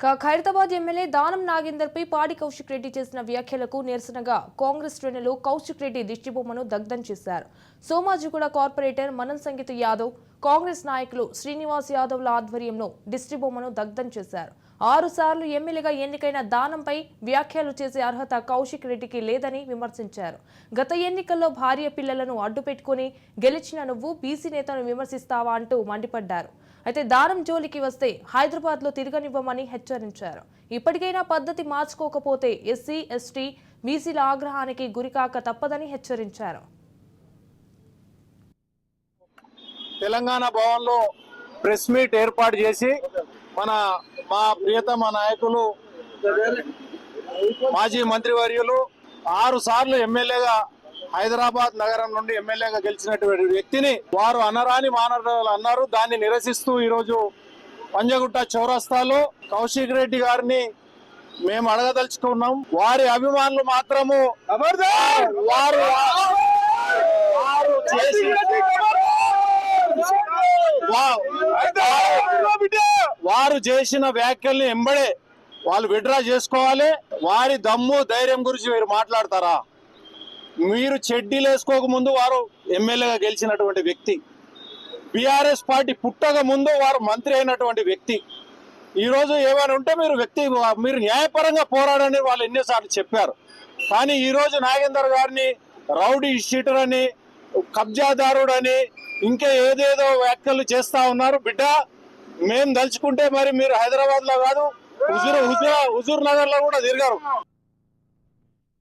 Khairatabad MLA Danam Nagender పై పాడి కౌశిక్ రెడ్డి చేసిన వ్యాఖ్యలకు నిరసనగా కాంగ్రెస్ శ్రేణులు కౌశిక్ రెడ్డి దిష్టిబొమ్మను దగ్ధం చేశారు. సోమాజిగూడ కార్పొరేటర్ మనన్ సంగీత యాదవ్, కాంగ్రెస్ నాయకులు శ్రీనివాస్ యాదవ్ల ఆధ్వర్యంలో దిష్టిబొమ్మను దగ్ధం చేశారు. 6 సార్లు ఎమ్మెల్యేగా ఎన్నికైన దానంపై వ్యాఖ్యలు చేసే అర్హత కౌశిక్ రెడ్డికి లేదని విమర్శించారు. గత ఎన్నికల్లో భార్య పిల్లలను అడ్డుపెట్టుకుని గెలిచిన నువ్వు బీసీ నేతను విమర్శిస్తావా అంటూ మండిపడ్డారు. అయితే దానం జోలికి వస్తే హైదరాబాద్ లో తిరగనివ్వమని హెచ్చరించారు. ఇప్పటికైనా పద్ధతి మార్చుకోకపోతే ఎస్సీ, ఎస్టీ, బీసీల ఆగ్రహానికి గురికాక తప్పదని హెచ్చరించారు. తెలంగాణ భవన్ లో ప్రెస్ మీట్ ఏర్పాటు చేసి మా ప్రియతమ నాయకులు మాజీ మంత్రివర్యులు 6 సార్లు ఎమ్మెల్యేగా హైదరాబాద్ నగరం నుండి ఎమ్మెల్యేగా గెలిచినటువంటి వ్యక్తిని వారు అనరాని మానవులు అన్నారు. దాన్ని నిరసిస్తూ ఈరోజు పంజగుట్ట చౌరస్తాలో కౌశిక్ రెడ్డి గారిని మేము అడగదలుచుకున్నాం. వారి అభిమానులు మాత్రము వారు చేసిన వ్యాఖ్యల్ని ఎంబడే వాళ్ళు విత్డ్రా చేసుకోవాలి. వారి దమ్ము ధైర్యం గురించి మీరు మాట్లాడతారా? మీరు చెడ్డీలు వేసుకోక ముందు వారు ఎమ్మెల్యేగా గెలిచినటువంటి వ్యక్తి, బీఆర్ఎస్ పార్టీ పుట్టక ముందు వారు మంత్రి అయినటువంటి వ్యక్తి. ఈరోజు ఏమైనా ఉంటే మీరు న్యాయపరంగా పోరాడని వాళ్ళు ఎన్నోసార్లు చెప్పారు. కానీ ఈరోజు నాగేందర్ గారిని రౌడీ షీటర్ అని, కబ్జాదారుడని, ఇంకా ఏదేదో వ్యాఖ్యలు చేస్తా ఉన్నారు. బిడ్డ, మేము దలుచుకుంటే మరి మీరు హైదరాబాద్ లో కాదు, హుజూర్ నగర్ లో కూడా తిరిగారు.